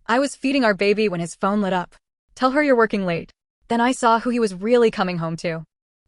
I was feeding our baby when his phone lit up. Tell her you're working late. Then I saw who he was really coming home to.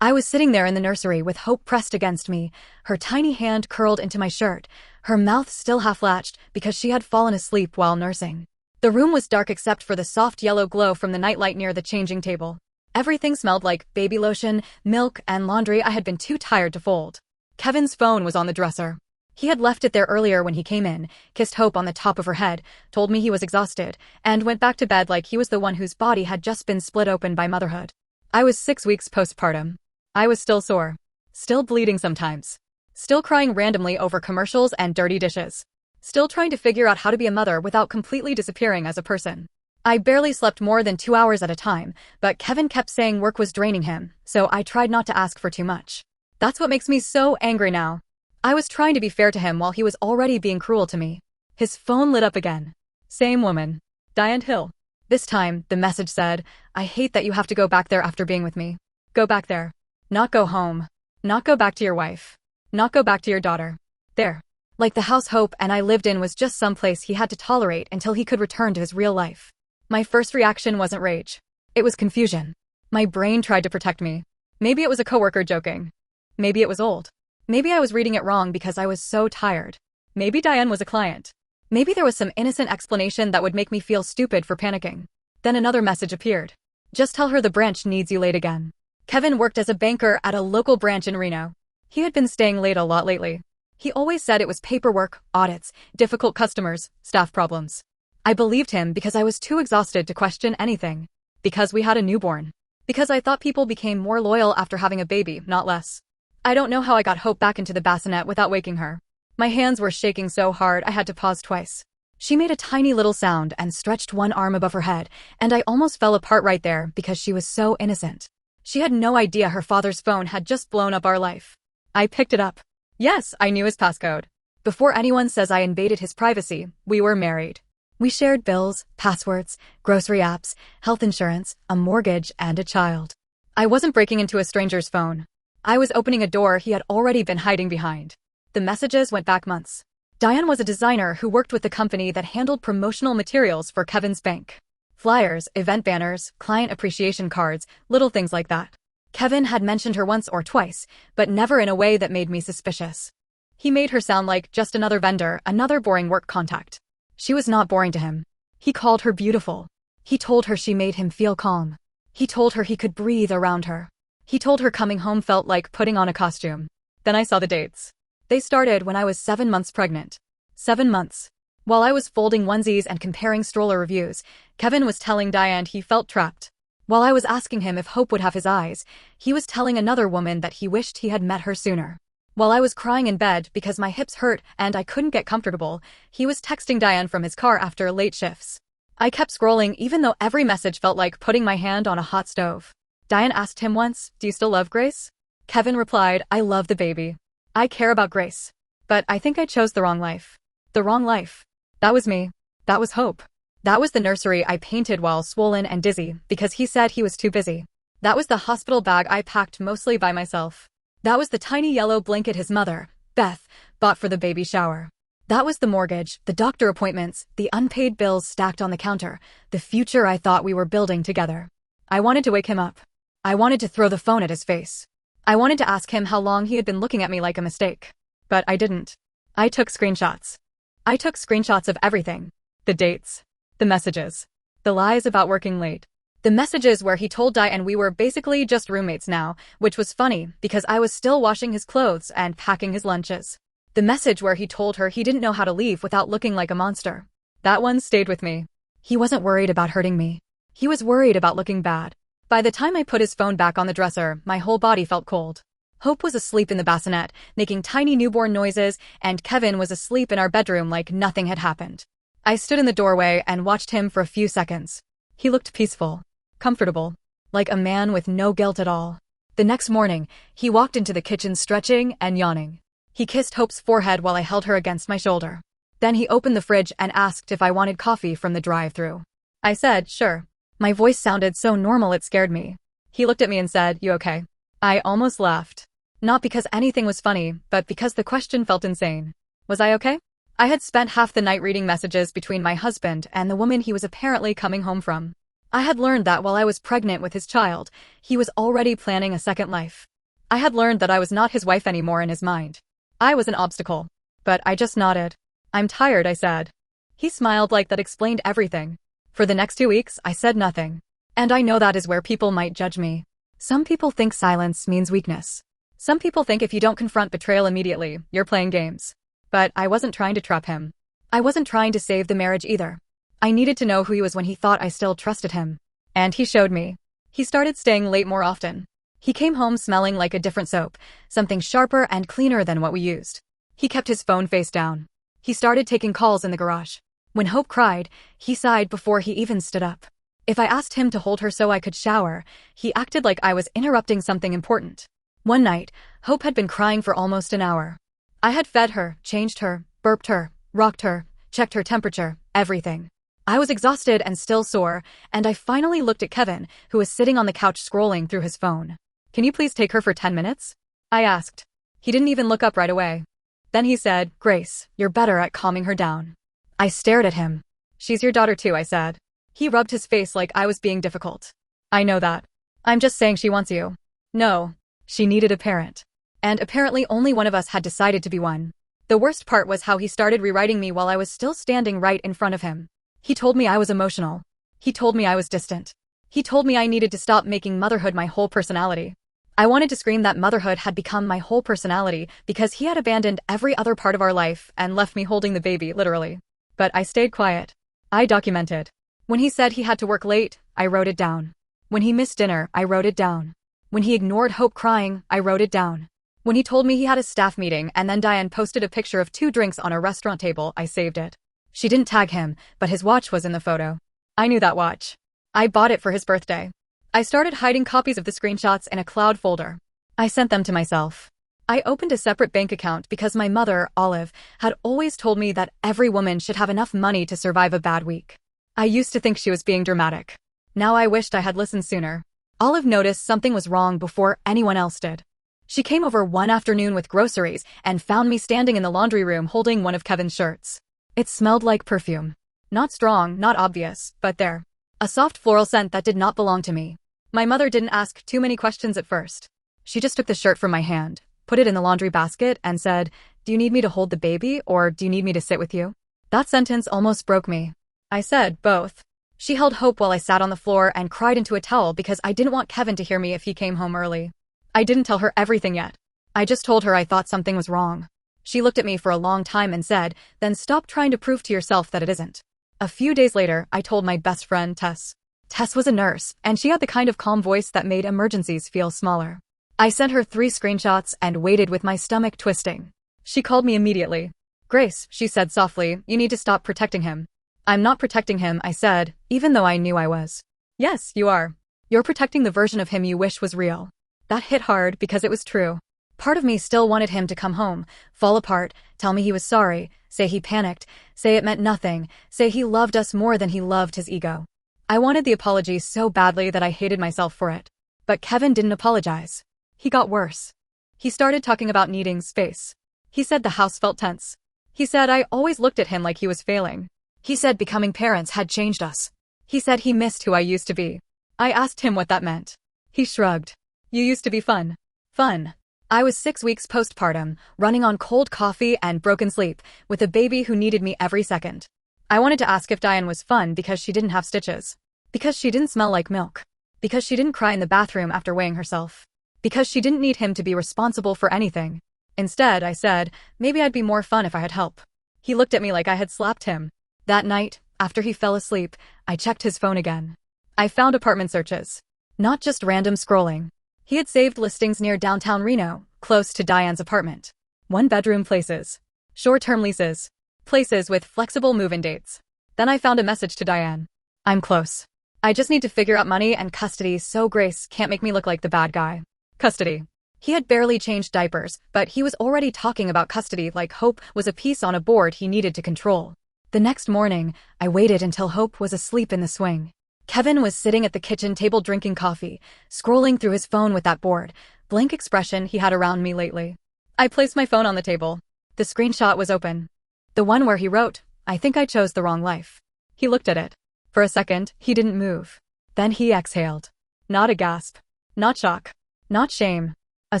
I was sitting there in the nursery with Hope pressed against me, her tiny hand curled into my shirt, her mouth still half-latched because she had fallen asleep while nursing. The room was dark except for the soft yellow glow from the nightlight near the changing table. Everything smelled like baby lotion, milk, and laundry I had been too tired to fold. Kevin's phone was on the dresser. He had left it there earlier when he came in, kissed Hope on the top of her head, told me he was exhausted, and went back to bed like he was the one whose body had just been split open by motherhood. I was 6 weeks postpartum. I was still sore. Still bleeding sometimes. Still crying randomly over commercials and dirty dishes. Still trying to figure out how to be a mother without completely disappearing as a person. I barely slept more than 2 hours at a time, but Kevin kept saying work was draining him, so I tried not to ask for too much. That's what makes me so angry now. I was trying to be fair to him while he was already being cruel to me. His phone lit up again. Same woman. Diane Hill. This time, the message said, I hate that you have to go back there after being with me. Go back there. Not go home. Not go back to your wife. Not go back to your daughter. There. Like the house Hope and I lived in was just some place he had to tolerate until he could return to his real life. My first reaction wasn't rage. It was confusion. My brain tried to protect me. Maybe it was a coworker joking. Maybe it was old. Maybe I was reading it wrong because I was so tired. Maybe Diane was a client. Maybe there was some innocent explanation that would make me feel stupid for panicking. Then another message appeared. Just tell her the branch needs you late again. Kevin worked as a banker at a local branch in Reno. He had been staying late a lot lately. He always said it was paperwork, audits, difficult customers, staff problems. I believed him because I was too exhausted to question anything. Because we had a newborn. Because I thought people became more loyal after having a baby, not less. I don't know how I got Hope back into the bassinet without waking her. My hands were shaking so hard I had to pause twice. She made a tiny little sound and stretched one arm above her head, and I almost fell apart right there because she was so innocent. She had no idea her father's phone had just blown up our life. I picked it up. Yes, I knew his passcode. Before anyone says I invaded his privacy, we were married. We shared bills, passwords, grocery apps, health insurance, a mortgage, and a child. I wasn't breaking into a stranger's phone. I was opening a door he had already been hiding behind. The messages went back months. Diane was a designer who worked with the company that handled promotional materials for Kevin's bank. Flyers, event banners, client appreciation cards, little things like that. Kevin had mentioned her once or twice, but never in a way that made me suspicious. He made her sound like just another vendor, another boring work contact. She was not boring to him. He called her beautiful. He told her she made him feel calm. He told her he could breathe around her. He told her coming home felt like putting on a costume. Then I saw the dates. They started when I was 7 months pregnant. 7 months. While I was folding onesies and comparing stroller reviews, Kevin was telling Diane he felt trapped. While I was asking him if Hope would have his eyes, he was telling another woman that he wished he had met her sooner. While I was crying in bed because my hips hurt and I couldn't get comfortable, he was texting Diane from his car after late shifts. I kept scrolling even though every message felt like putting my hand on a hot stove. Diane asked him once, "Do you still love Grace?" Kevin replied, "I love the baby. I care about Grace. But I think I chose the wrong life." The wrong life. That was me. That was Hope. That was the nursery I painted while swollen and dizzy because he said he was too busy. That was the hospital bag I packed mostly by myself. That was the tiny yellow blanket his mother, Beth, bought for the baby shower. That was the mortgage, the doctor appointments, the unpaid bills stacked on the counter, the future I thought we were building together. I wanted to wake him up. I wanted to throw the phone at his face. I wanted to ask him how long he had been looking at me like a mistake. But I didn't. I took screenshots. I took screenshots of everything. The dates. The messages. The lies about working late. The messages where he told Diane we were basically just roommates now, which was funny because I was still washing his clothes and packing his lunches. The message where he told her he didn't know how to leave without looking like a monster. That one stayed with me. He wasn't worried about hurting me. He was worried about looking bad. By the time I put his phone back on the dresser, my whole body felt cold. Hope was asleep in the bassinet, making tiny newborn noises, and Kevin was asleep in our bedroom like nothing had happened. I stood in the doorway and watched him for a few seconds. He looked peaceful, comfortable, like a man with no guilt at all. The next morning, he walked into the kitchen stretching and yawning. He kissed Hope's forehead while I held her against my shoulder. Then he opened the fridge and asked if I wanted coffee from the drive-thru. I said, sure. My voice sounded so normal it scared me. He looked at me and said, "You okay?" I almost laughed. Not because anything was funny, but because the question felt insane. Was I okay? I had spent half the night reading messages between my husband and the woman he was apparently coming home from. I had learned that while I was pregnant with his child, he was already planning a second life. I had learned that I was not his wife anymore in his mind. I was an obstacle. But I just nodded. "I'm tired," I said. He smiled like that explained everything. For the next 2 weeks, I said nothing. And I know that is where people might judge me. Some people think silence means weakness. Some people think if you don't confront betrayal immediately, you're playing games. But I wasn't trying to trap him. I wasn't trying to save the marriage either. I needed to know who he was when he thought I still trusted him. And he showed me. He started staying late more often. He came home smelling like a different soap, something sharper and cleaner than what we used. He kept his phone face down. He started taking calls in the garage. When Hope cried, he sighed before he even stood up. If I asked him to hold her so I could shower, he acted like I was interrupting something important. One night, Hope had been crying for almost an hour. I had fed her, changed her, burped her, rocked her, checked her temperature, everything. I was exhausted and still sore, and I finally looked at Kevin, who was sitting on the couch scrolling through his phone. "Can you please take her for 10 minutes? I asked. He didn't even look up right away. Then he said, "Grace, you're better at calming her down." I stared at him. "She's your daughter too," I said. He rubbed his face like I was being difficult. "I know that. I'm just saying she wants you." "No. She needed a parent." And apparently only one of us had decided to be one. The worst part was how he started rewriting me while I was still standing right in front of him. He told me I was emotional. He told me I was distant. He told me I needed to stop making motherhood my whole personality. I wanted to scream that motherhood had become my whole personality because he had abandoned every other part of our life and left me holding the baby, literally. But I stayed quiet. I documented. When he said he had to work late, I wrote it down. When he missed dinner, I wrote it down. When he ignored Hope crying, I wrote it down. When he told me he had a staff meeting and then Diane posted a picture of 2 drinks on a restaurant table, I saved it. She didn't tag him, but his watch was in the photo. I knew that watch. I bought it for his birthday. I started hiding copies of the screenshots in a cloud folder. I sent them to myself. I opened a separate bank account because my mother, Olive, had always told me that every woman should have enough money to survive a bad week. I used to think she was being dramatic. Now I wished I had listened sooner. Olive noticed something was wrong before anyone else did. She came over one afternoon with groceries and found me standing in the laundry room holding one of Kevin's shirts. It smelled like perfume. Not strong, not obvious, but there. A soft floral scent that did not belong to me. My mother didn't ask too many questions at first. She just took the shirt from my hand, put it in the laundry basket, and said, "Do you need me to hold the baby, or do you need me to sit with you?" That sentence almost broke me. I said, "Both." She held Hope while I sat on the floor and cried into a towel because I didn't want Kevin to hear me if he came home early. I didn't tell her everything yet. I just told her I thought something was wrong. She looked at me for a long time and said, "Then stop trying to prove to yourself that it isn't." A few days later, I told my best friend, Tess. Tess was a nurse, and she had the kind of calm voice that made emergencies feel smaller. I sent her 3 screenshots and waited with my stomach twisting. She called me immediately. "Grace," she said softly, "you need to stop protecting him." "I'm not protecting him," I said, even though I knew I was. "Yes, you are. You're protecting the version of him you wish was real." That hit hard because it was true. Part of me still wanted him to come home, fall apart, tell me he was sorry, say he panicked, say it meant nothing, say he loved us more than he loved his ego. I wanted the apology so badly that I hated myself for it. But Kevin didn't apologize. He got worse. He started talking about needing space. He said the house felt tense. He said I always looked at him like he was failing. He said becoming parents had changed us. He said he missed who I used to be. I asked him what that meant. He shrugged. "You used to be fun." Fun. I was 6 weeks postpartum, running on cold coffee and broken sleep, with a baby who needed me every second. I wanted to ask if Diane was fun because she didn't have stitches. Because she didn't smell like milk. Because she didn't cry in the bathroom after weighing herself. Because she didn't need him to be responsible for anything. Instead, I said, maybe I'd be more fun if I had help. He looked at me like I had slapped him. That night, after he fell asleep, I checked his phone again. I found apartment searches. Not just random scrolling. He had saved listings near downtown Reno, close to Diane's apartment. 1-bedroom places. Short-term leases. Places with flexible move-in dates. Then I found a message to Diane. "I'm close. I just need to figure out money and custody so Grace can't make me look like the bad guy." Custody. He had barely changed diapers, but he was already talking about custody like Hope was a piece on a board he needed to control. The next morning, I waited until Hope was asleep in the swing. Kevin was sitting at the kitchen table drinking coffee, scrolling through his phone with that bored, blank expression he had around me lately. I placed my phone on the table. The screenshot was open. The one where he wrote, "I think I chose the wrong life." He looked at it. For a second, he didn't move. Then he exhaled. Not a gasp. Not shock. Not shame. A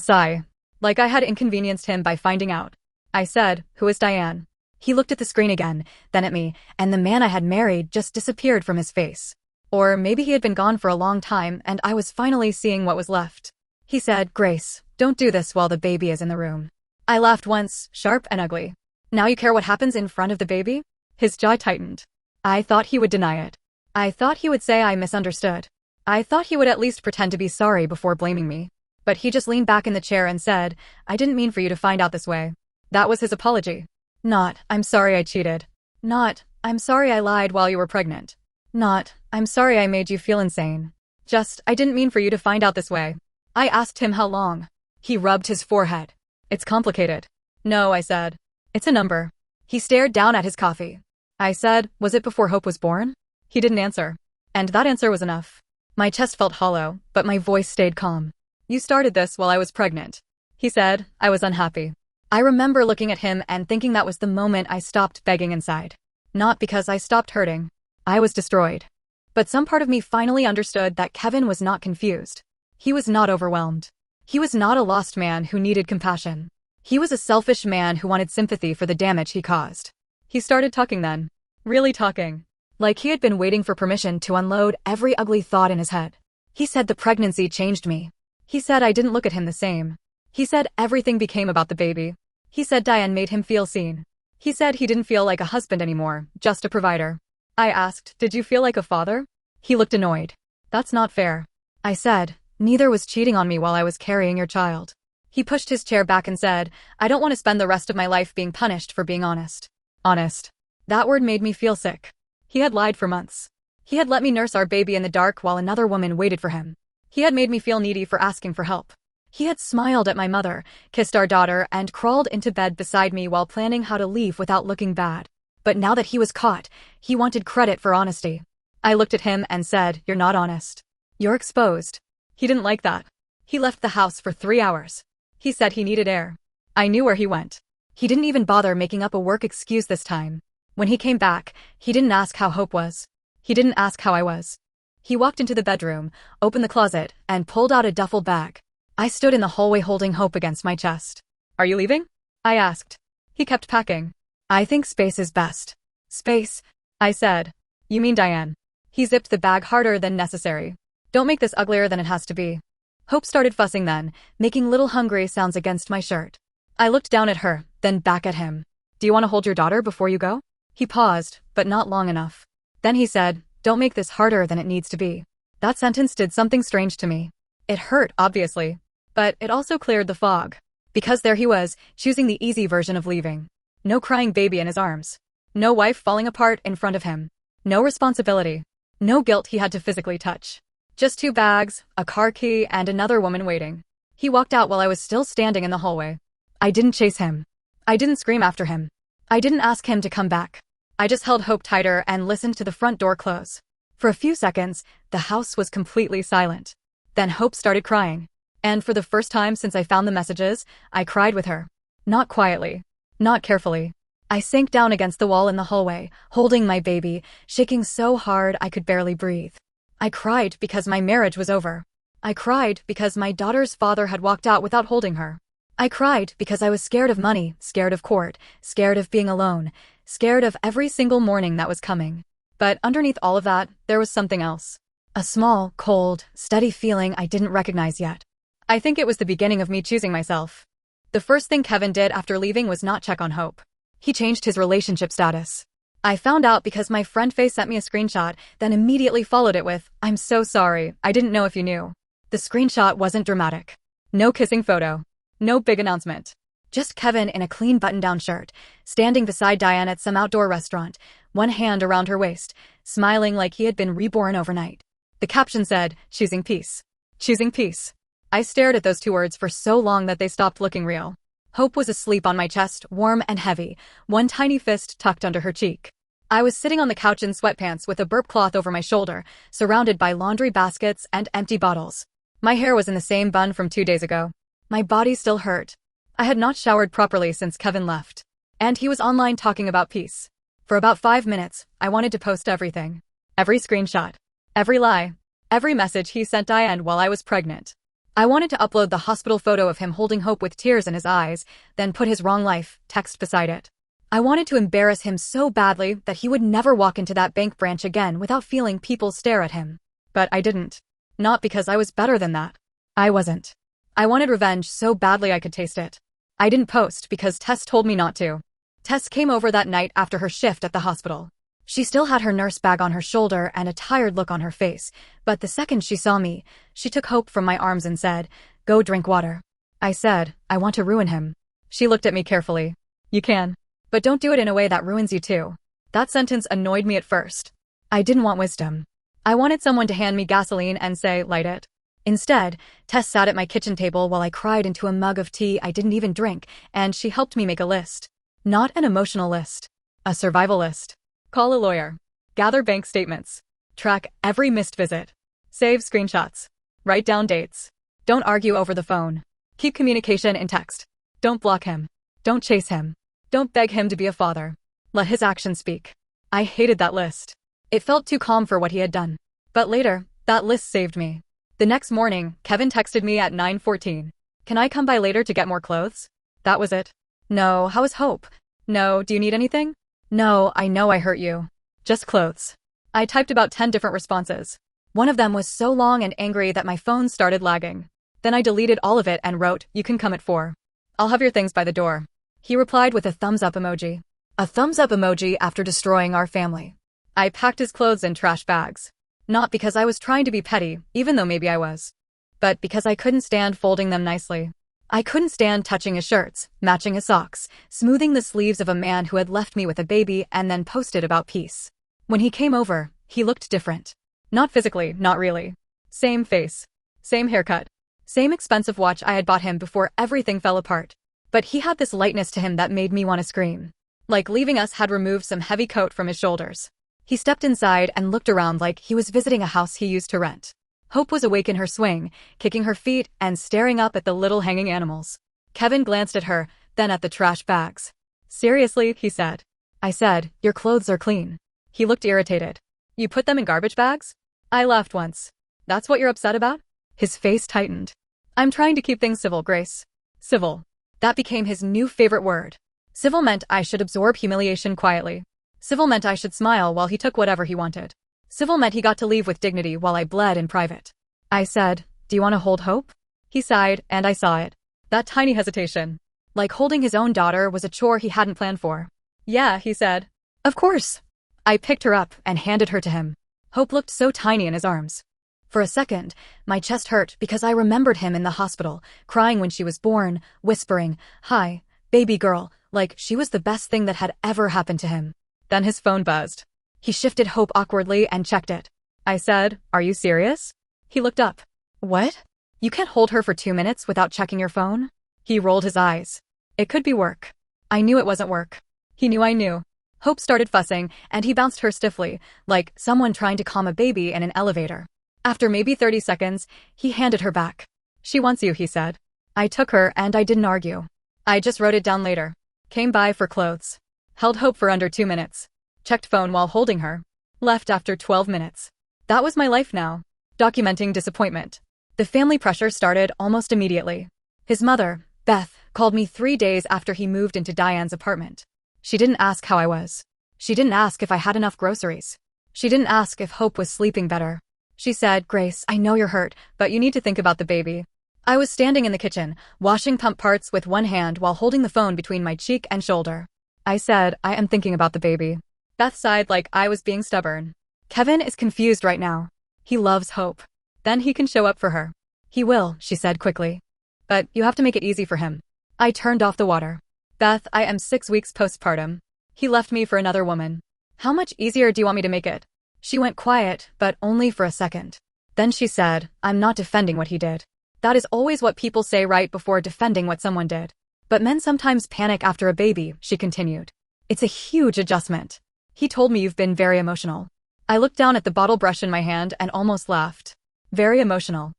sigh. Like I had inconvenienced him by finding out. I said, "Who is Diane?" He looked at the screen again, then at me, and the man I had married just disappeared from his face. Or maybe he had been gone for a long time and I was finally seeing what was left. He said, "Grace, don't do this while the baby is in the room." I laughed once, sharp and ugly. "Now you care what happens in front of the baby?" His jaw tightened. I thought he would deny it. I thought he would say I misunderstood. I thought he would at least pretend to be sorry before blaming me. But he just leaned back in the chair and said, "I didn't mean for you to find out this way." That was his apology. Not, "I'm sorry I cheated." Not, "I'm sorry I lied while you were pregnant." Not, "I'm sorry I made you feel insane." Just, "I didn't mean for you to find out this way." I asked him how long. He rubbed his forehead. "It's complicated." "No," I said. "It's a number." He stared down at his coffee. I said, "Was it before Hope was born?" He didn't answer. And that answer was enough. My chest felt hollow, but my voice stayed calm. "You started this while I was pregnant." He said. I was unhappy. I remember looking at him and thinking that was the moment I stopped begging inside. Not because I stopped hurting. I was destroyed. But some part of me finally understood that Kevin was not confused. He was not overwhelmed. He was not a lost man who needed compassion. He was a selfish man who wanted sympathy for the damage he caused. He started talking then. Really talking. Like he had been waiting for permission to unload every ugly thought in his head. He said the pregnancy changed me. He said I didn't look at him the same. He said everything became about the baby. He said Diane made him feel seen. He said he didn't feel like a husband anymore, just a provider. I asked, "Did you feel like a father?" He looked annoyed. "That's not fair." I said, "Neither was cheating on me while I was carrying your child." He pushed his chair back and said, "I don't want to spend the rest of my life being punished for being honest." Honest. That word made me feel sick. He had lied for months. He had let me nurse our baby in the dark while another woman waited for him. He had made me feel needy for asking for help. He had smiled at my mother, kissed our daughter, and crawled into bed beside me while planning how to leave without looking bad. But now that he was caught, he wanted credit for honesty. I looked at him and said, "You're not honest. You're exposed." He didn't like that. He left the house for 3 hours. He said he needed air. I knew where he went. He didn't even bother making up a work excuse this time. When he came back, he didn't ask how Hope was. He didn't ask how I was. He walked into the bedroom, opened the closet, and pulled out a duffel bag. I stood in the hallway holding Hope against my chest. "Are you leaving?" I asked. He kept packing. "I think space is best." "Space?" I said. "You mean Diane?" He zipped the bag harder than necessary. "Don't make this uglier than it has to be." Hope started fussing then, making little hungry sounds against my shirt. I looked down at her, then back at him. "Do you want to hold your daughter before you go?" He paused, but not long enough. Then he said, "Don't make this harder than it needs to be." That sentence did something strange to me. It hurt, obviously. But it also cleared the fog. Because there he was, choosing the easy version of leaving. No crying baby in his arms. No wife falling apart in front of him. No responsibility. No guilt he had to physically touch. Just 2 bags, a car key, and another woman waiting. He walked out while I was still standing in the hallway. I didn't chase him. I didn't scream after him. I didn't ask him to come back. I just held Hope tighter and listened to the front door close. For a few seconds, the house was completely silent. Then Hope started crying. And for the first time since I found the messages, I cried with her. Not quietly. Not carefully. I sank down against the wall in the hallway, holding my baby, shaking so hard I could barely breathe. I cried because my marriage was over. I cried because my daughter's father had walked out without holding her. I cried because I was scared of money, scared of court, scared of being alone, scared of every single morning that was coming. But underneath all of that, there was something else. A small, cold, steady feeling I didn't recognize yet. I think it was the beginning of me choosing myself. The first thing Kevin did after leaving was not check on Hope. He changed his relationship status. I found out because my friend Faye sent me a screenshot, then immediately followed it with, "I'm so sorry, I didn't know if you knew." The screenshot wasn't dramatic. No kissing photo. No big announcement. Just Kevin in a clean button-down shirt, standing beside Diane at some outdoor restaurant, one hand around her waist, smiling like he had been reborn overnight. The caption said, "Choosing peace." Choosing peace. I stared at those 2 words for so long that they stopped looking real. Hope was asleep on my chest, warm and heavy, one tiny fist tucked under her cheek. I was sitting on the couch in sweatpants with a burp cloth over my shoulder, surrounded by laundry baskets and empty bottles. My hair was in the same bun from 2 days ago. My body still hurt. I had not showered properly since Kevin left. And he was online talking about peace. For about 5 minutes, I wanted to post everything. Every screenshot. Every lie. Every message he sent Diane while I was pregnant. I wanted to upload the hospital photo of him holding Hope with tears in his eyes, then put his wrong life text beside it. I wanted to embarrass him so badly that he would never walk into that bank branch again without feeling people stare at him. But I didn't. Not because I was better than that. I wasn't. I wanted revenge so badly I could taste it. I didn't post because Tess told me not to. Tess came over that night after her shift at the hospital. She still had her nurse bag on her shoulder and a tired look on her face, but the second she saw me, she took Hope from my arms and said, "Go drink water." I said, "I want to ruin him." She looked at me carefully. "You can. But don't do it in a way that ruins you too." That sentence annoyed me at first. I didn't want wisdom. I wanted someone to hand me gasoline and say, "Light it." Instead, Tess sat at my kitchen table while I cried into a mug of tea I didn't even drink, and she helped me make a list. Not an emotional list. A survival list. Call a lawyer. Gather bank statements. Track every missed visit. Save screenshots. Write down dates. Don't argue over the phone. Keep communication in text. Don't block him. Don't chase him. Don't beg him to be a father. Let his actions speak. I hated that list. It felt too calm for what he had done. But later, that list saved me. The next morning, Kevin texted me at 9:14. "Can I come by later to get more clothes?" That was it. "No, how is Hope?" "No, do you need anything?" "No, I know I hurt you. Just clothes." I typed about 10 different responses. One of them was so long and angry that my phone started lagging. Then I deleted all of it and wrote, "You can come at 4. I'll have your things by the door." He replied with a thumbs up emoji. A thumbs up emoji after destroying our family. I packed his clothes in trash bags. Not because I was trying to be petty, even though maybe I was. But because I couldn't stand folding them nicely. I couldn't stand touching his shirts, matching his socks, smoothing the sleeves of a man who had left me with a baby and then posted about peace. When he came over, he looked different. Not physically, not really. Same face. Same haircut. Same expensive watch I had bought him before everything fell apart. But he had this lightness to him that made me want to scream. Like leaving us had removed some heavy coat from his shoulders. He stepped inside and looked around like he was visiting a house he used to rent. Hope was awake in her swing, kicking her feet and staring up at the little hanging animals. Kevin glanced at her, then at the trash bags. "Seriously," he said. I said, "Your clothes are clean." He looked irritated. "You put them in garbage bags?" I laughed once. "That's what you're upset about?" His face tightened. "I'm trying to keep things civil, Grace." Civil. That became his new favorite word. Civil meant I should absorb humiliation quietly. Civil meant I should smile while he took whatever he wanted. Civil meant he got to leave with dignity while I bled in private. I said, "Do you want to hold Hope?" He sighed, and I saw it. That tiny hesitation. Like holding his own daughter was a chore he hadn't planned for. "Yeah," he said. "Of course." I picked her up and handed her to him. Hope looked so tiny in his arms. For a second, my chest hurt because I remembered him in the hospital, crying when she was born, whispering, "Hi, baby girl," like she was the best thing that had ever happened to him. Then his phone buzzed. He shifted Hope awkwardly and checked it. I said, "Are you serious?" He looked up. "What? You can't hold her for 2 minutes without checking your phone?" He rolled his eyes. "It could be work." I knew it wasn't work. He knew I knew. Hope started fussing, and he bounced her stiffly, like someone trying to calm a baby in an elevator. After maybe 30 seconds, he handed her back. "She wants you," he said. I took her and I didn't argue. I just wrote it down later. Came by for clothes. Held Hope for under 2 minutes. Checked phone while holding her. Left after 12 minutes. That was my life now. Documenting disappointment. The family pressure started almost immediately. His mother, Beth, called me 3 days after he moved into Diane's apartment. She didn't ask how I was. She didn't ask if I had enough groceries. She didn't ask if Hope was sleeping better. She said, "Grace, I know you're hurt, but you need to think about the baby." I was standing in the kitchen, washing pump parts with one hand while holding the phone between my cheek and shoulder. I said, "I am thinking about the baby." Beth sighed like I was being stubborn. "Kevin is confused right now. He loves Hope. Then he can show up for her." "He will," she said quickly. "But you have to make it easy for him." I turned off the water. "Beth, I am 6 weeks postpartum. He left me for another woman. How much easier do you want me to make it?" She went quiet, but only for a second. Then she said, "I'm not defending what he did. That is always what people say right before defending what someone did. But men sometimes panic after a baby," she continued. "It's a huge adjustment. He told me you've been very emotional." I looked down at the bottle brush in my hand and almost laughed. Very emotional.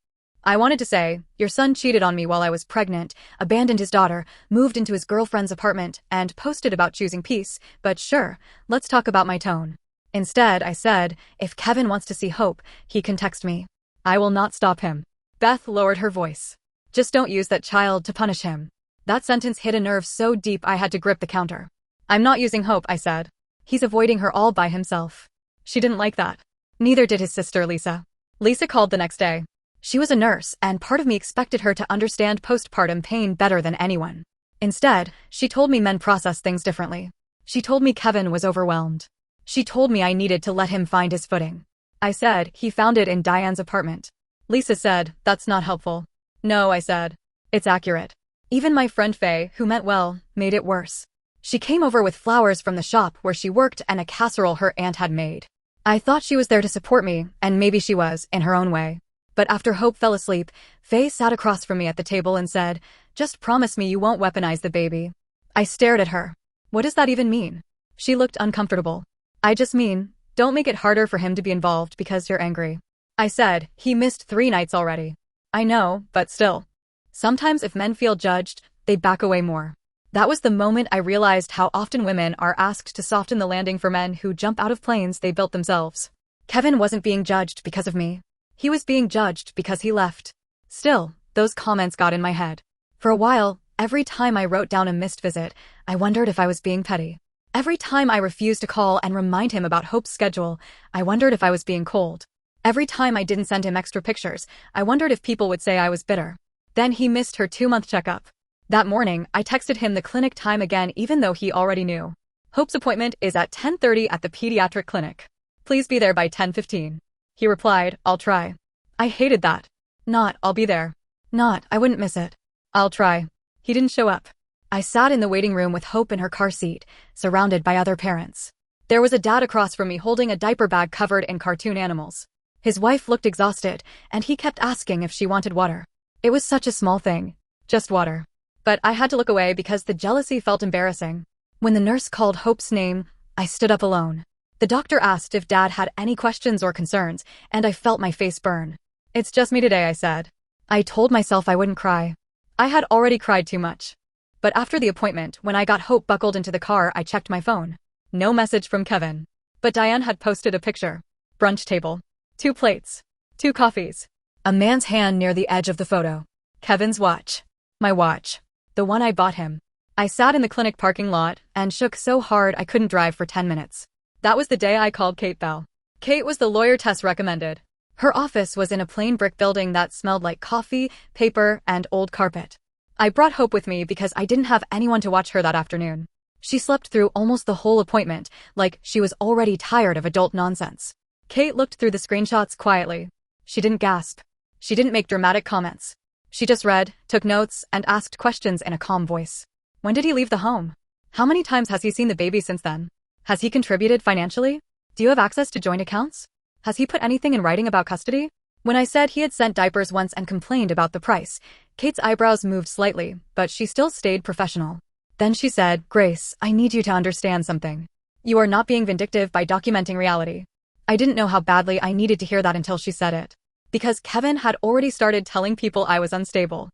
I wanted to say, your son cheated on me while I was pregnant, abandoned his daughter, moved into his girlfriend's apartment, and posted about choosing peace, but sure, let's talk about my tone. Instead, I said, if Kevin wants to see Hope, he can text me. I will not stop him. Beth lowered her voice. Just don't use that child to punish him. That sentence hit a nerve so deep I had to grip the counter. I'm not using Hope, I said. He's avoiding her all by himself. She didn't like that. Neither did his sister, Lisa. Lisa called the next day. She was a nurse, and part of me expected her to understand postpartum pain better than anyone. Instead, she told me men process things differently. She told me Kevin was overwhelmed. She told me I needed to let him find his footing. I said, he found it in Diane's apartment. Lisa said, that's not helpful. No, I said. It's accurate. Even my friend Faye, who meant well, made it worse. She came over with flowers from the shop where she worked and a casserole her aunt had made. I thought she was there to support me, and maybe she was, in her own way. But after Hope fell asleep, Faye sat across from me at the table and said, just promise me you won't weaponize the baby. I stared at her. What does that even mean? She looked uncomfortable. I just mean, don't make it harder for him to be involved because you're angry. I said, he missed 3 nights already. I know, but still. Sometimes if men feel judged, they back away more. That was the moment I realized how often women are asked to soften the landing for men who jump out of planes they built themselves. Kevin wasn't being judged because of me. He was being judged because he left. Still, those comments got in my head. For a while, every time I wrote down a missed visit, I wondered if I was being petty. Every time I refused to call and remind him about Hope's schedule, I wondered if I was being cold. Every time I didn't send him extra pictures, I wondered if people would say I was bitter. Then he missed her 2-month checkup. That morning, I texted him the clinic time again even though he already knew. Hope's appointment is at 10:30 at the pediatric clinic. Please be there by 10:15. He replied, I'll try. I hated that. Not, I'll be there. Not, I wouldn't miss it. I'll try. He didn't show up. I sat in the waiting room with Hope in her car seat, surrounded by other parents. There was a dad across from me holding a diaper bag covered in cartoon animals. His wife looked exhausted, and he kept asking if she wanted water. It was such a small thing. Just water. But I had to look away because the jealousy felt embarrassing. When the nurse called Hope's name, I stood up alone. The doctor asked if Dad had any questions or concerns, and I felt my face burn. It's just me today, I said. I told myself I wouldn't cry. I had already cried too much. But after the appointment, when I got Hope buckled into the car, I checked my phone. No message from Kevin. But Diane had posted a picture. Brunch table. 2 plates. 2 coffees. A man's hand near the edge of the photo. Kevin's watch. My watch. The one I bought him. I sat in the clinic parking lot and shook so hard I couldn't drive for 10 minutes. That was the day I called Kate Bell. Kate was the lawyer Tess recommended. Her office was in a plain brick building that smelled like coffee, paper, and old carpet. I brought Hope with me because I didn't have anyone to watch her that afternoon. She slept through almost the whole appointment, like she was already tired of adult nonsense. Kate looked through the screenshots quietly. She didn't gasp. She didn't make dramatic comments. She just read, took notes, and asked questions in a calm voice. When did he leave the home? How many times has he seen the baby since then? Has he contributed financially? Do you have access to joint accounts? Has he put anything in writing about custody? When I said he had sent diapers once and complained about the price, Kate's eyebrows moved slightly, but she still stayed professional. Then she said, Grace, I need you to understand something. You are not being vindictive by documenting reality. I didn't know how badly I needed to hear that until she said it. Because Kevin had already started telling people I was unstable.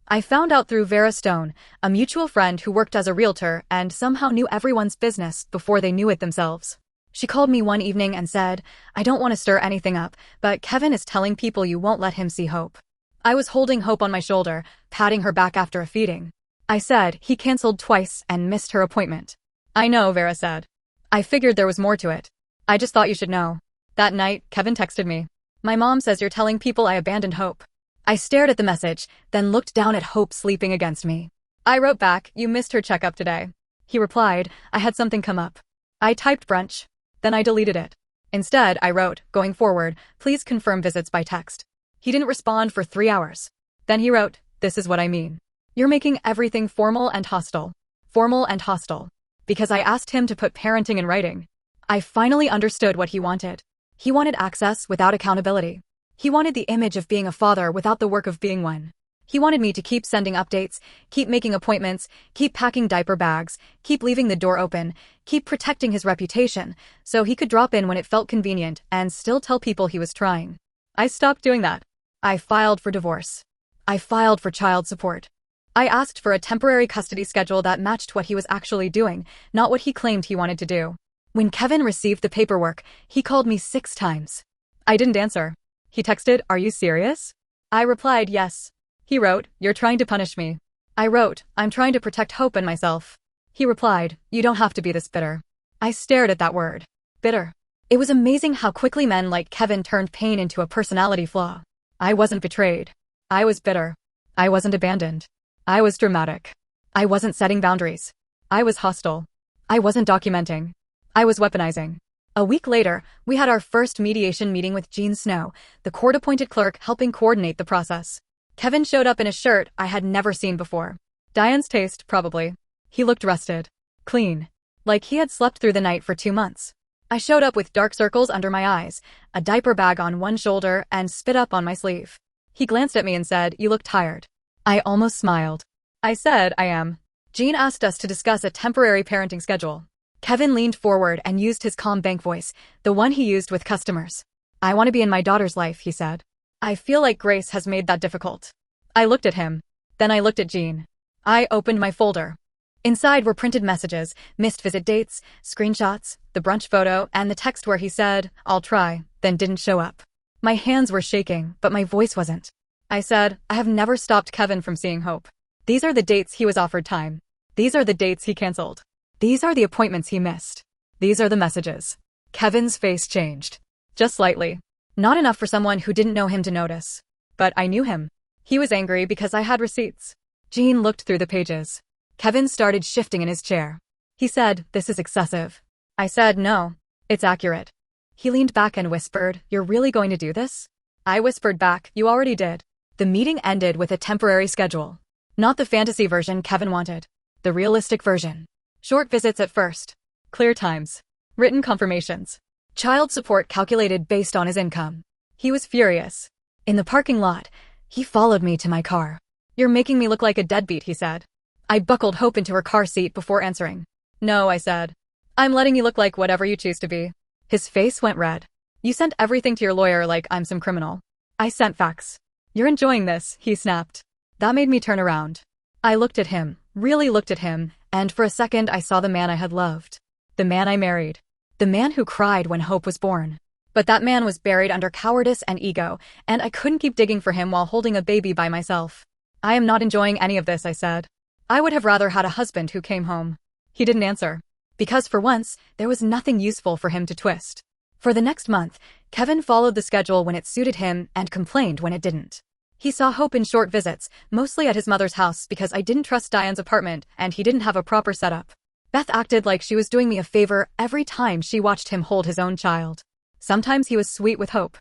I found out through Vera Stone, a mutual friend who worked as a realtor and somehow knew everyone's business before they knew it themselves. She called me one evening and said, I don't want to stir anything up, but Kevin is telling people you won't let him see Hope. I was holding Hope on my shoulder, patting her back after a feeding. I said, he canceled twice and missed her appointment. I know, Vera said. I figured there was more to it. I just thought you should know. That night, Kevin texted me. My mom says you're telling people I abandoned Hope. I stared at the message, then looked down at Hope sleeping against me. I wrote back, you missed her checkup today. He replied, I had something come up. I typed brunch. Then I deleted it. Instead, I wrote, going forward, please confirm visits by text. He didn't respond for 3 hours. Then he wrote, this is what I mean. You're making everything formal and hostile. Formal and hostile. Because I asked him to put parenting in writing. I finally understood what he wanted. He wanted access without accountability. He wanted the image of being a father without the work of being one. He wanted me to keep sending updates, keep making appointments, keep packing diaper bags, keep leaving the door open, keep protecting his reputation, so he could drop in when it felt convenient and still tell people he was trying. I stopped doing that. I filed for divorce. I filed for child support. I asked for a temporary custody schedule that matched what he was actually doing, not what he claimed he wanted to do. When Kevin received the paperwork, he called me 6 times. I didn't answer. He texted, "Are you serious?" I replied, "Yes." He wrote, "You're trying to punish me." I wrote, "I'm trying to protect Hope and myself." He replied, "You don't have to be this bitter." I stared at that word. Bitter. It was amazing how quickly men like Kevin turned pain into a personality flaw. I wasn't betrayed. I was bitter. I wasn't abandoned. I was dramatic. I wasn't setting boundaries. I was hostile. I wasn't documenting. I was weaponizing. A week later, we had our first mediation meeting with Jean Snow, the court-appointed clerk helping coordinate the process. Kevin showed up in a shirt I had never seen before. Diane's taste, probably. He looked rested. Clean. Like he had slept through the night for 2 months. I showed up with dark circles under my eyes, a diaper bag on one shoulder, and spit up on my sleeve. He glanced at me and said, "You look tired." I almost smiled. I said, "I am." Jean asked us to discuss a temporary parenting schedule. Kevin leaned forward and used his calm bank voice, the one he used with customers. "I want to be in my daughter's life," he said. "I feel like Grace has made that difficult." I looked at him. Then I looked at Jean. I opened my folder. Inside were printed messages, missed visit dates, screenshots, the brunch photo, and the text where he said, "I'll try," then didn't show up. My hands were shaking, but my voice wasn't. I said, "I have never stopped Kevin from seeing Hope. These are the dates he was offered time. These are the dates he canceled. These are the appointments he missed. These are the messages." Kevin's face changed. Just slightly. Not enough for someone who didn't know him to notice. But I knew him. He was angry because I had receipts. Jean looked through the pages. Kevin started shifting in his chair. He said, "This is excessive." I said, "No, it's accurate." He leaned back and whispered, "You're really going to do this?" I whispered back, "You already did." The meeting ended with a temporary schedule. Not the fantasy version Kevin wanted. The realistic version. Short visits at first. Clear times. Written confirmations. Child support calculated based on his income. He was furious. In the parking lot, he followed me to my car. "You're making me look like a deadbeat," he said. I buckled Hope into her car seat before answering. "No," I said. "I'm letting you look like whatever you choose to be." His face went red. "You sent everything to your lawyer like I'm some criminal." I sent facts. "You're enjoying this," he snapped. That made me turn around. I looked at him, really looked at him, and for a second I saw the man I had loved. The man I married. The man who cried when Hope was born. But that man was buried under cowardice and ego, and I couldn't keep digging for him while holding a baby by myself. "I am not enjoying any of this," I said. I would have rather had a husband who came home. He didn't answer. Because for once, there was nothing useful for him to twist. For the next month, Kevin followed the schedule when it suited him and complained when it didn't. He saw Hope in short visits, mostly at his mother's house because I didn't trust Diane's apartment and he didn't have a proper setup. Beth acted like she was doing me a favor every time she watched him hold his own child. Sometimes he was sweet with Hope.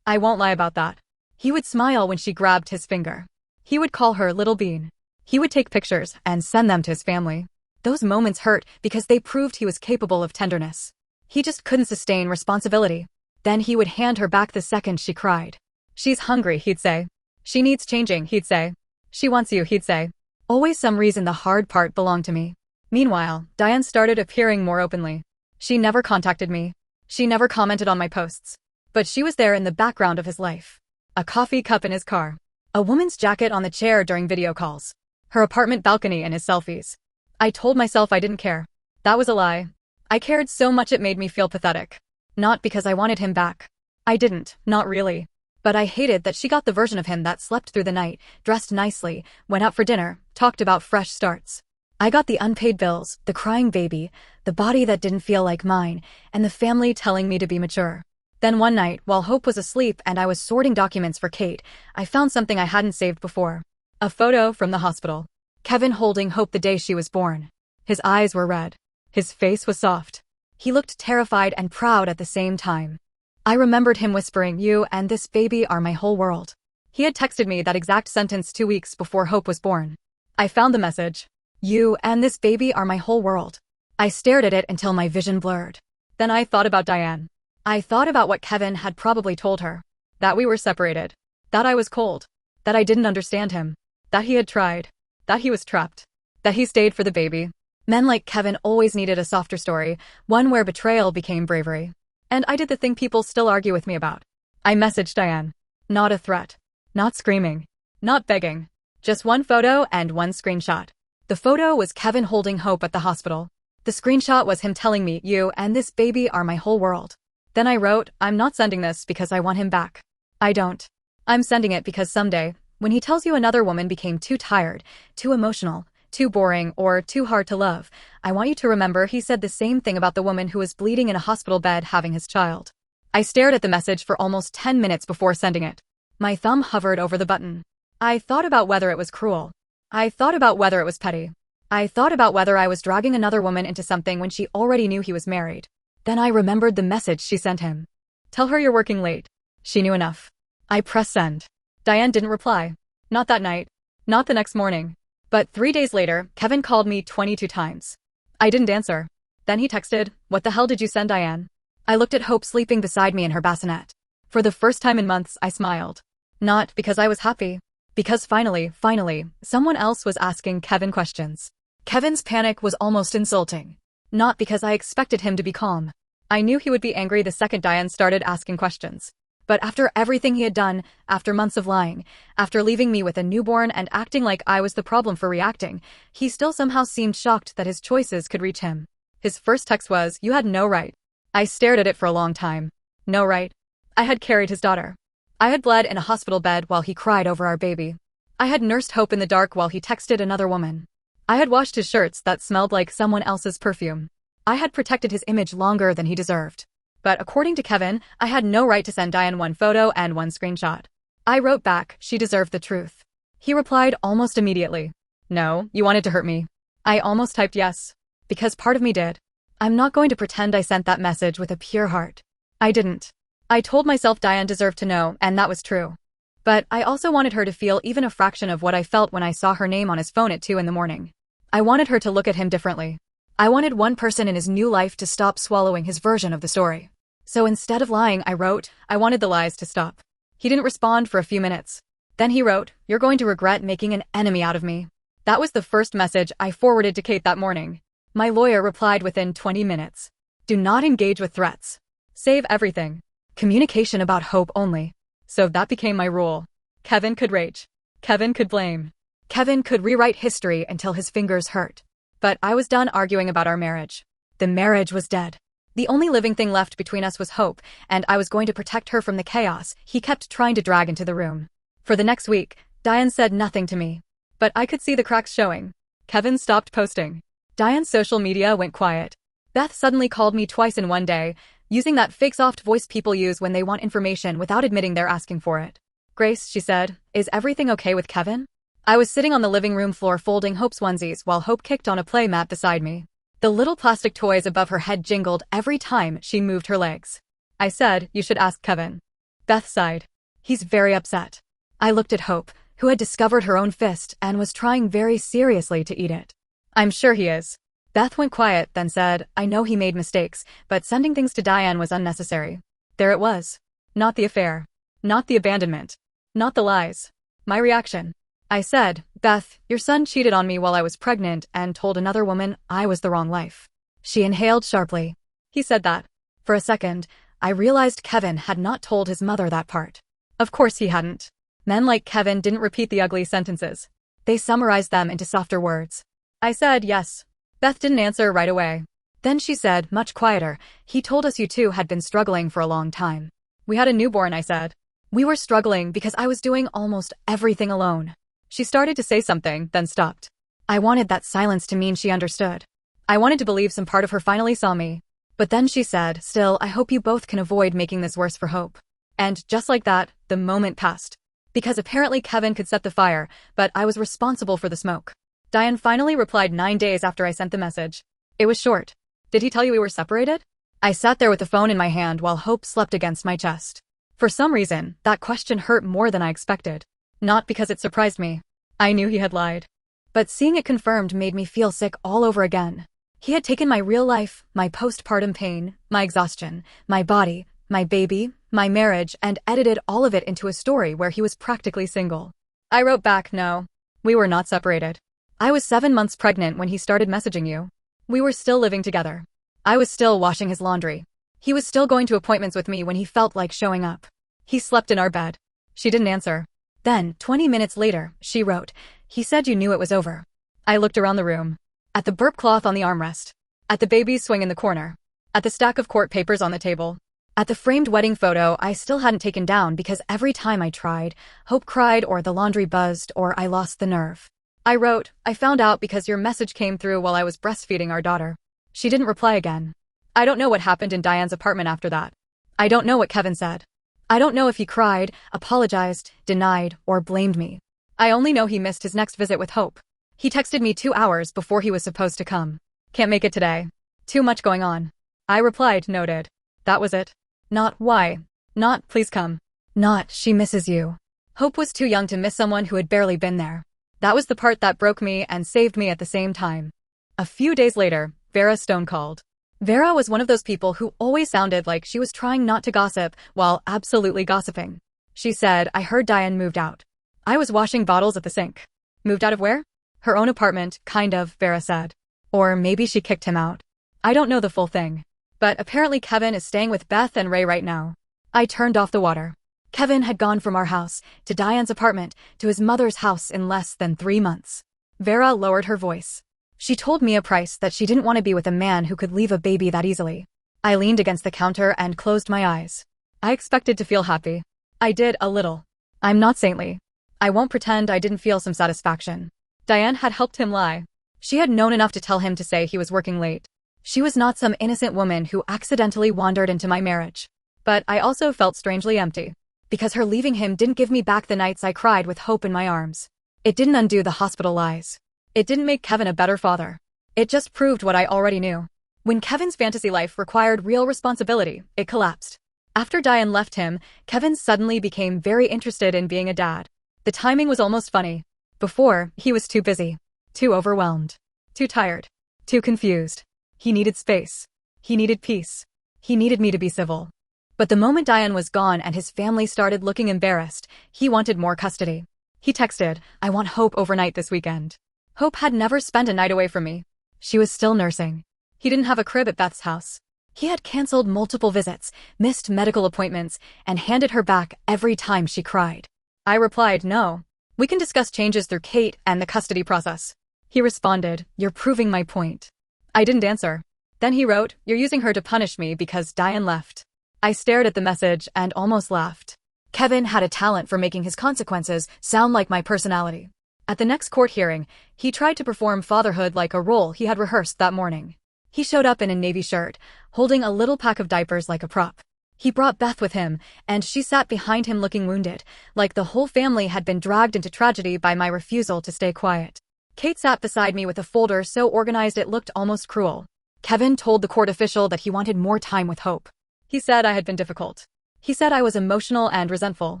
I won't lie about that. He would smile when she grabbed his finger. He would call her Little Bean. He would take pictures and send them to his family. Those moments hurt because they proved he was capable of tenderness. He just couldn't sustain responsibility. Then he would hand her back the second she cried. "She's hungry," he'd say. "She needs changing," he'd say. "She wants you," he'd say. Always some reason the hard part belonged to me. Meanwhile, Diane started appearing more openly. She never contacted me. She never commented on my posts. But she was there in the background of his life. A coffee cup in his car. A woman's jacket on the chair during video calls. Her apartment balcony and his selfies. I told myself I didn't care. That was a lie. I cared so much it made me feel pathetic. Not because I wanted him back. I didn't, not really. But I hated that she got the version of him that slept through the night, dressed nicely, went out for dinner, talked about fresh starts. I got the unpaid bills, the crying baby, the body that didn't feel like mine, and the family telling me to be mature. Then one night, while Hope was asleep and I was sorting documents for Kate, I found something I hadn't saved before. A photo from the hospital. Kevin holding Hope the day she was born. His eyes were red. His face was soft. He looked terrified and proud at the same time. I remembered him whispering, "You and this baby are my whole world." He had texted me that exact sentence 2 weeks before Hope was born. I found the message. "You and this baby are my whole world." I stared at it until my vision blurred. Then I thought about Diane. I thought about what Kevin had probably told her. That we were separated. That I was cold. That I didn't understand him. That he had tried. That he was trapped. That he stayed for the baby. Men like Kevin always needed a softer story, one where betrayal became bravery. And I did the thing people still argue with me about. I messaged Diane. Not a threat. Not screaming. Not begging. Just one photo and one screenshot. The photo was Kevin holding Hope at the hospital. The screenshot was him telling me, "You and this baby are my whole world." Then I wrote, "I'm not sending this because I want him back. I don't. I'm sending it because someday, when he tells you another woman became too tired, too emotional, too boring, or too hard to love, I want you to remember he said the same thing about the woman who was bleeding in a hospital bed having his child." I stared at the message for almost 10 minutes before sending it. My thumb hovered over the button. I thought about whether it was cruel. I thought about whether it was petty. I thought about whether I was dragging another woman into something when she already knew he was married. Then I remembered the message she sent him. "Tell her you're working late." She knew enough. I pressed send. Diane didn't reply. Not that night. Not the next morning. But 3 days later, Kevin called me 22 times. I didn't answer. Then he texted, "What the hell did you send, Diane?" I looked at Hope sleeping beside me in her bassinet. For the first time in months, I smiled. Not because I was happy. Because finally, someone else was asking Kevin questions. Kevin's panic was almost insulting. Not because I expected him to be calm. I knew he would be angry the second Diane started asking questions. But after everything he had done, after months of lying, after leaving me with a newborn and acting like I was the problem for reacting, he still somehow seemed shocked that his choices could reach him. His first text was, "You had no right." I stared at it for a long time. No right. I had carried his daughter. I had bled in a hospital bed while he cried over our baby. I had nursed Hope in the dark while he texted another woman. I had washed his shirts that smelled like someone else's perfume. I had protected his image longer than he deserved. But according to Kevin, I had no right to send Diane one photo and one screenshot. I wrote back, "She deserved the truth." He replied almost immediately, "No, you wanted to hurt me." I almost typed yes. Because part of me did. I'm not going to pretend I sent that message with a pure heart. I didn't. I told myself Diane deserved to know, and that was true. But I also wanted her to feel even a fraction of what I felt when I saw her name on his phone at 2 a.m. I wanted her to look at him differently. I wanted one person in his new life to stop swallowing his version of the story. So instead of lying, I wrote, "I wanted the lies to stop." He didn't respond for a few minutes. Then he wrote, "You're going to regret making an enemy out of me." That was the first message I forwarded to Kate that morning. My lawyer replied within 20 minutes. "Do not engage with threats. Save everything. Communication about Hope only." So that became my rule. Kevin could rage. Kevin could blame. Kevin could rewrite history until his fingers hurt. But I was done arguing about our marriage. The marriage was dead. The only living thing left between us was Hope, and I was going to protect her from the chaos he kept trying to drag into the room. For the next week, Diane said nothing to me. But I could see the cracks showing. Kevin stopped posting. Diane's social media went quiet. Beth suddenly called me twice in one day, using that fake soft voice people use when they want information without admitting they're asking for it. "Grace," she said, "is everything okay with Kevin?" I was sitting on the living room floor folding Hope's onesies while Hope kicked on a play mat beside me. The little plastic toys above her head jingled every time she moved her legs. I said, "You should ask Kevin." Beth sighed. "He's very upset." I looked at Hope, who had discovered her own fist and was trying very seriously to eat it. "I'm sure he is." Beth went quiet, then said, "I know he made mistakes, but sending things to Diane was unnecessary." There it was. Not the affair. Not the abandonment. Not the lies. My reaction. I said, "Beth, your son cheated on me while I was pregnant and told another woman I was the wrong life." She inhaled sharply. He said that. For a second, I realized Kevin had not told his mother that part. Of course he hadn't. Men like Kevin didn't repeat the ugly sentences. They summarized them into softer words. I said yes. Beth didn't answer right away. Then she said, much quieter, "He told us you two had been struggling for a long time." "We had a newborn," I said. "We were struggling because I was doing almost everything alone." She started to say something, then stopped. I wanted that silence to mean she understood. I wanted to believe some part of her finally saw me. But then she said, "Still, I hope you both can avoid making this worse for Hope." And just like that, the moment passed. Because apparently Kevin could set the fire, but I was responsible for the smoke. Diane finally replied 9 days after I sent the message. It was short. "Did he tell you we were separated?" I sat there with the phone in my hand while Hope slept against my chest. For some reason, that question hurt more than I expected. Not because it surprised me. I knew he had lied. But seeing it confirmed made me feel sick all over again. He had taken my real life, my postpartum pain, my exhaustion, my body, my baby, my marriage, and edited all of it into a story where he was practically single. I wrote back, "No. We were not separated. I was 7 months pregnant when he started messaging you. We were still living together. I was still washing his laundry. He was still going to appointments with me when he felt like showing up. He slept in our bed." She didn't answer. Then, 20 minutes later, she wrote, "He said you knew it was over." I looked around the room. At the burp cloth on the armrest. At the baby's swing in the corner. At the stack of court papers on the table. At the framed wedding photo I still hadn't taken down because every time I tried, Hope cried or the laundry buzzed or I lost the nerve. I wrote, "I found out because your message came through while I was breastfeeding our daughter." She didn't reply again. I don't know what happened in Diane's apartment after that. I don't know what Kevin said. I don't know if he cried, apologized, denied, or blamed me. I only know he missed his next visit with Hope. He texted me 2 hours before he was supposed to come. "Can't make it today. Too much going on." I replied, noted. That was it. Not, "Why?" Not, "Please come." Not, "She misses you." Hope was too young to miss someone who had barely been there. That was the part that broke me and saved me at the same time. A few days later, Vera Stone called. Vera was one of those people who always sounded like she was trying not to gossip while absolutely gossiping. She said, "I heard Diane moved out." I was washing bottles at the sink. Moved out of where? Her own apartment, kind of, Vera said. Or maybe she kicked him out. I don't know the full thing. But apparently Kevin is staying with Beth and Ray right now. I turned off the water. Kevin had gone from our house, to Diane's apartment, to his mother's house in less than 3 months. Vera lowered her voice. She told me a price that she didn't want to be with a man who could leave a baby that easily. I leaned against the counter and closed my eyes. I expected to feel happy. I did a little. I'm not saintly. I won't pretend I didn't feel some satisfaction. Diane had helped him lie. She had known enough to tell him to say he was working late. She was not some innocent woman who accidentally wandered into my marriage. But I also felt strangely empty. Because her leaving him didn't give me back the nights I cried with Hope in my arms. It didn't undo the hospital lies. It didn't make Kevin a better father. It just proved what I already knew. When Kevin's fantasy life required real responsibility, it collapsed. After Diane left him, Kevin suddenly became very interested in being a dad. The timing was almost funny. Before, he was too busy. Too overwhelmed. Too tired. Too confused. He needed space. He needed peace. He needed me to be civil. But the moment Diane was gone and his family started looking embarrassed, he wanted more custody. He texted, "I want Hope overnight this weekend." Hope had never spent a night away from me. She was still nursing. He didn't have a crib at Beth's house. He had canceled multiple visits, missed medical appointments, and handed her back every time she cried. I replied, "No. We can discuss changes through Kate and the custody process." He responded, "You're proving my point." I didn't answer. Then he wrote, "You're using her to punish me because Diane left." I stared at the message and almost laughed. Kevin had a talent for making his consequences sound like my personality. At the next court hearing, he tried to perform fatherhood like a role he had rehearsed that morning. He showed up in a navy shirt, holding a little pack of diapers like a prop. He brought Beth with him, and she sat behind him looking wounded, like the whole family had been dragged into tragedy by my refusal to stay quiet. Kate sat beside me with a folder so organized it looked almost cruel. Kevin told the court official that he wanted more time with Hope. He said I had been difficult. He said I was emotional and resentful.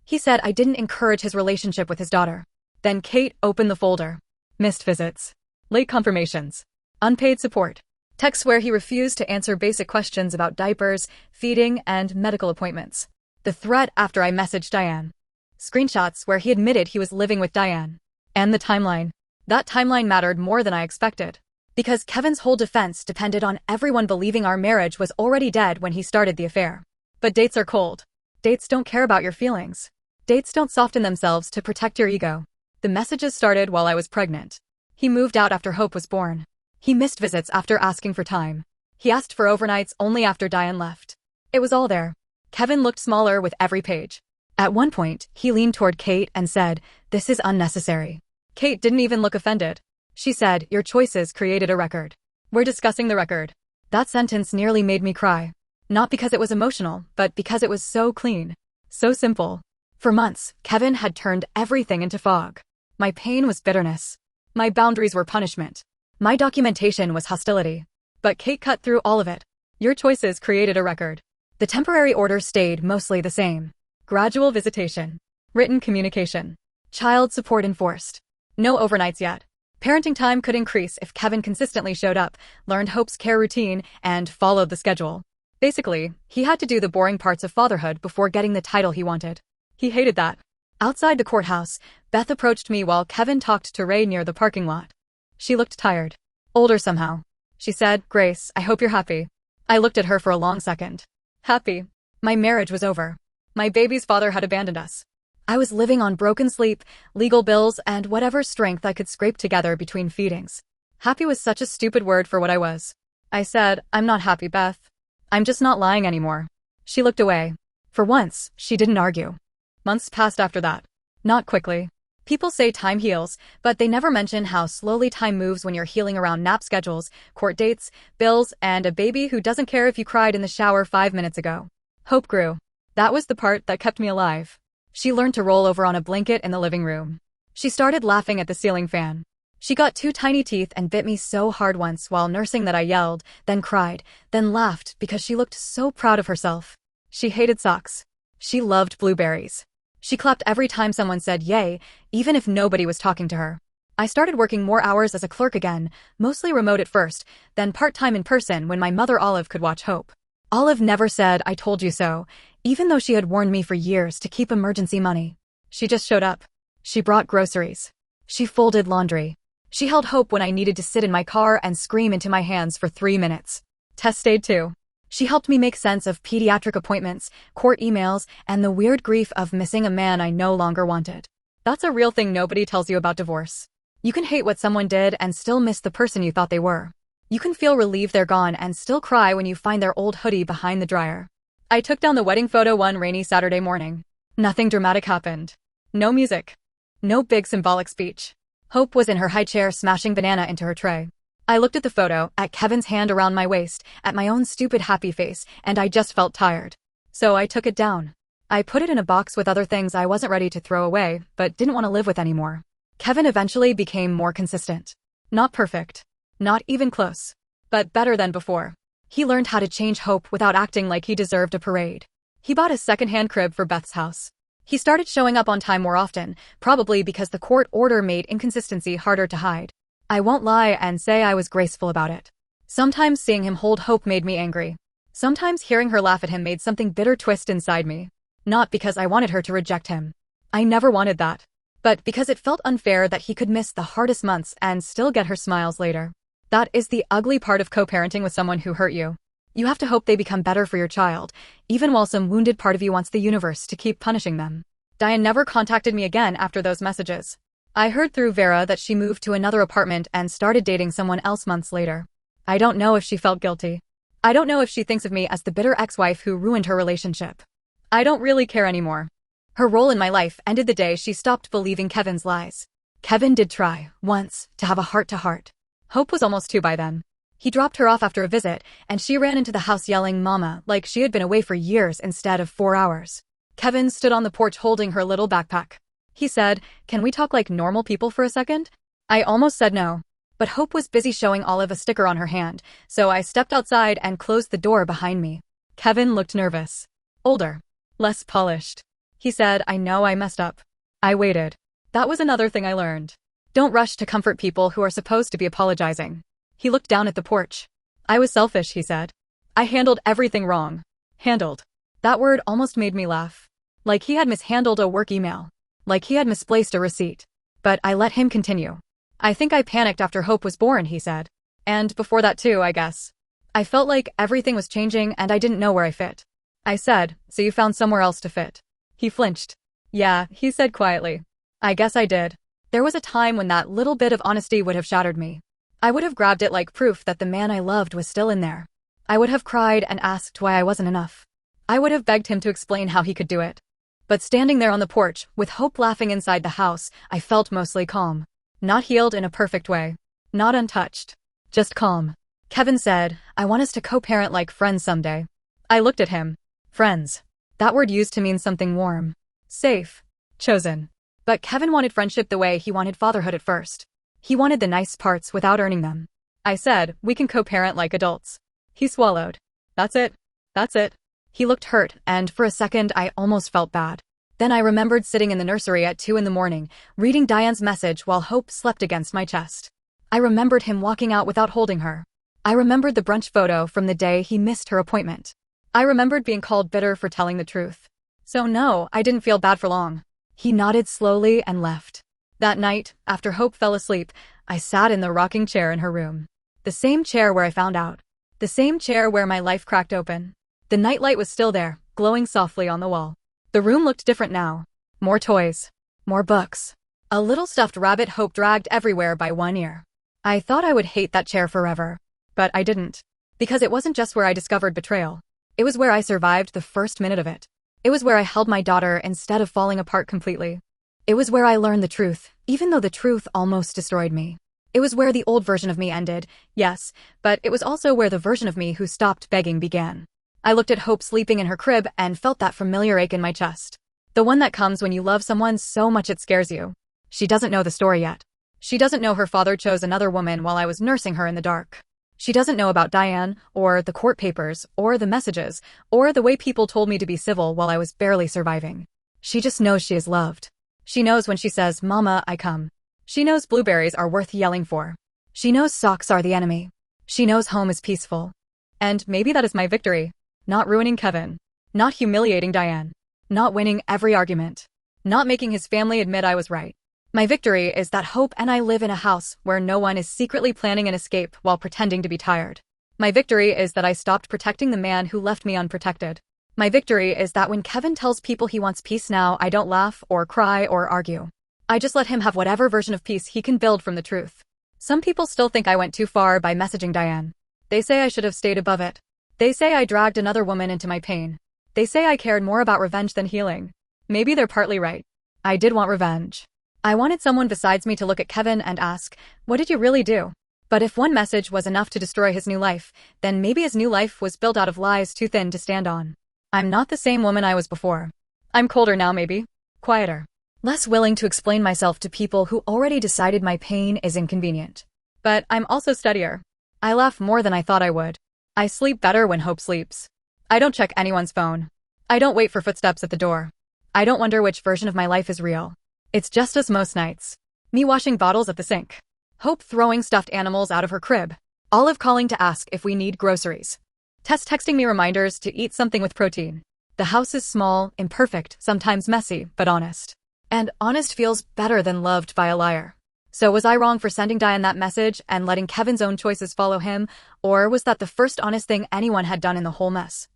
He said I didn't encourage his relationship with his daughter. Then Kate opened the folder. Missed visits. Late confirmations. Unpaid support. Texts where he refused to answer basic questions about diapers, feeding, and medical appointments. The thread after I messaged Diane. Screenshots where he admitted he was living with Diane. And the timeline. That timeline mattered more than I expected. Because Kevin's whole defense depended on everyone believing our marriage was already dead when he started the affair. But dates are cold. Dates don't care about your feelings. Dates don't soften themselves to protect your ego. The messages started while I was pregnant. He moved out after Hope was born. He missed visits after asking for time. He asked for overnights only after Diane left. It was all there. Kevin looked smaller with every page. At one point, he leaned toward Kate and said, "This is unnecessary." Kate didn't even look offended. She said, "Your choices created a record. We're discussing the record." That sentence nearly made me cry. Not because it was emotional, but because it was so clean. So simple. For months, Kevin had turned everything into fog. My pain was bitterness. My boundaries were punishment. My documentation was hostility. But Kate cut through all of it. Your choices created a record. The temporary order stayed mostly the same. Gradual visitation. Written communication. Child support enforced. No overnights yet. Parenting time could increase if Kevin consistently showed up, learned Hope's care routine, and followed the schedule. Basically, he had to do the boring parts of fatherhood before getting the title he wanted. He hated that. Outside the courthouse, Beth approached me while Kevin talked to Ray near the parking lot. She looked tired. Older somehow. She said, "Grace, I hope you're happy." I looked at her for a long second. Happy. My marriage was over. My baby's father had abandoned us. I was living on broken sleep, legal bills, and whatever strength I could scrape together between feedings. Happy was such a stupid word for what I was. I said, "I'm not happy, Beth. I'm just not lying anymore." She looked away. For once, she didn't argue. Months passed after that. Not quickly. People say time heals, but they never mention how slowly time moves when you're healing around nap schedules, court dates, bills, and a baby who doesn't care if you cried in the shower 5 minutes ago. Hope grew. That was the part that kept me alive. She learned to roll over on a blanket in the living room. She started laughing at the ceiling fan. She got two tiny teeth and bit me so hard once while nursing that I yelled, then cried, then laughed because she looked so proud of herself. She hated socks. She loved blueberries. She clapped every time someone said yay, even if nobody was talking to her. I started working more hours as a clerk again, mostly remote at first, then part-time in person when my mother Olive could watch Hope. Olive never said, "I told you so," even though she had warned me for years to keep emergency money. She just showed up. She brought groceries. She folded laundry. She held Hope when I needed to sit in my car and scream into my hands for 3 minutes. Tess stayed too. She helped me make sense of pediatric appointments, court emails, and the weird grief of missing a man I no longer wanted. That's a real thing nobody tells you about divorce. You can hate what someone did and still miss the person you thought they were. You can feel relieved they're gone and still cry when you find their old hoodie behind the dryer. I took down the wedding photo one rainy Saturday morning. Nothing dramatic happened. No music. No big symbolic speech. Hope was in her high chair smashing banana into her tray. I looked at the photo, at Kevin's hand around my waist, at my own stupid happy face, and I just felt tired. So I took it down. I put it in a box with other things I wasn't ready to throw away, but didn't want to live with anymore. Kevin eventually became more consistent. Not perfect. Not even close. But better than before. He learned how to change Hope without acting like he deserved a parade. He bought a second-hand crib for Beth's house. He started showing up on time more often, probably because the court order made inconsistency harder to hide. I won't lie and say I was graceful about it. Sometimes seeing him hold Hope made me angry. Sometimes hearing her laugh at him made something bitter twist inside me. Not because I wanted her to reject him. I never wanted that. But because it felt unfair that he could miss the hardest months and still get her smiles later. That is the ugly part of co-parenting with someone who hurt you. You have to hope they become better for your child, even while some wounded part of you wants the universe to keep punishing them. Diane never contacted me again after those messages. I heard through Vera that she moved to another apartment and started dating someone else months later. I don't know if she felt guilty. I don't know if she thinks of me as the bitter ex-wife who ruined her relationship. I don't really care anymore. Her role in my life ended the day she stopped believing Kevin's lies. Kevin did try, once, to have a heart-to-heart. Hope was almost 2 by then. He dropped her off after a visit, and she ran into the house yelling "Mama" like she had been away for years instead of 4 hours. Kevin stood on the porch holding her little backpack. He said, "Can we talk like normal people for a second?" I almost said no. But Hope was busy showing Olive a sticker on her hand, so I stepped outside and closed the door behind me. Kevin looked nervous. Older. Less polished. He said, "I know I messed up." I waited. That was another thing I learned. Don't rush to comfort people who are supposed to be apologizing. He looked down at the porch. "I was selfish," he said. "I handled everything wrong." Handled. That word almost made me laugh. Like he had mishandled a work email. Like he had misplaced a receipt. But I let him continue. "I think I panicked after Hope was born," he said. "And before that too, I guess. I felt like everything was changing and I didn't know where I fit." I said, "So you found somewhere else to fit?" He flinched. "Yeah," he said quietly. "I guess I did." There was a time when that little bit of honesty would have shattered me. I would have grabbed it like proof that the man I loved was still in there. I would have cried and asked why I wasn't enough. I would have begged him to explain how he could do it. But standing there on the porch, with Hope laughing inside the house, I felt mostly calm. Not healed in a perfect way. Not untouched. Just calm. Kevin said, "I want us to co-parent like friends someday." I looked at him. Friends. That word used to mean something warm. Safe. Chosen. But Kevin wanted friendship the way he wanted fatherhood at first. He wanted the nice parts without earning them. I said, "We can co-parent like adults." He swallowed. "That's it. That's it." He looked hurt, and for a second I almost felt bad. Then I remembered sitting in the nursery at 2 in the morning, reading Diane's message while Hope slept against my chest. I remembered him walking out without holding her. I remembered the brunch photo from the day he missed her appointment. I remembered being called bitter for telling the truth. So no, I didn't feel bad for long. He nodded slowly and left. That night, after Hope fell asleep, I sat in the rocking chair in her room. The same chair where I found out. The same chair where my life cracked open. The nightlight was still there, glowing softly on the wall. The room looked different now. More toys. More books. A little stuffed rabbit Hope dragged everywhere by one ear. I thought I would hate that chair forever. But I didn't. Because it wasn't just where I discovered betrayal. It was where I survived the first minute of it. It was where I held my daughter instead of falling apart completely. It was where I learned the truth, even though the truth almost destroyed me. It was where the old version of me ended, yes, but it was also where the version of me who stopped begging began. I looked at Hope sleeping in her crib and felt that familiar ache in my chest. The one that comes when you love someone so much it scares you. She doesn't know the story yet. She doesn't know her father chose another woman while I was nursing her in the dark. She doesn't know about Diane, or the court papers, or the messages, or the way people told me to be civil while I was barely surviving. She just knows she is loved. She knows when she says, "Mama, I come." She knows blueberries are worth yelling for. She knows socks are the enemy. She knows home is peaceful. And maybe that is my victory. Not ruining Kevin. Not humiliating Diane. Not winning every argument. Not making his family admit I was right. My victory is that Hope and I live in a house where no one is secretly planning an escape while pretending to be tired. My victory is that I stopped protecting the man who left me unprotected. My victory is that when Kevin tells people he wants peace now, I don't laugh or cry or argue. I just let him have whatever version of peace he can build from the truth. Some people still think I went too far by messaging Diane. They say I should have stayed above it. They say I dragged another woman into my pain. They say I cared more about revenge than healing. Maybe they're partly right. I did want revenge. I wanted someone besides me to look at Kevin and ask, "What did you really do?" But if one message was enough to destroy his new life, then maybe his new life was built out of lies too thin to stand on. I'm not the same woman I was before. I'm colder now maybe. Quieter. Less willing to explain myself to people who already decided my pain is inconvenient. But I'm also steadier. I laugh more than I thought I would. I sleep better when Hope sleeps. I don't check anyone's phone. I don't wait for footsteps at the door. I don't wonder which version of my life is real. It's just as most nights. Me washing bottles at the sink. Hope throwing stuffed animals out of her crib. Olive calling to ask if we need groceries. Tess texting me reminders to eat something with protein. The house is small, imperfect, sometimes messy, but honest. And honest feels better than loved by a liar. So was I wrong for sending Diane that message and letting Kevin's own choices follow him, or was that the first honest thing anyone had done in the whole mess?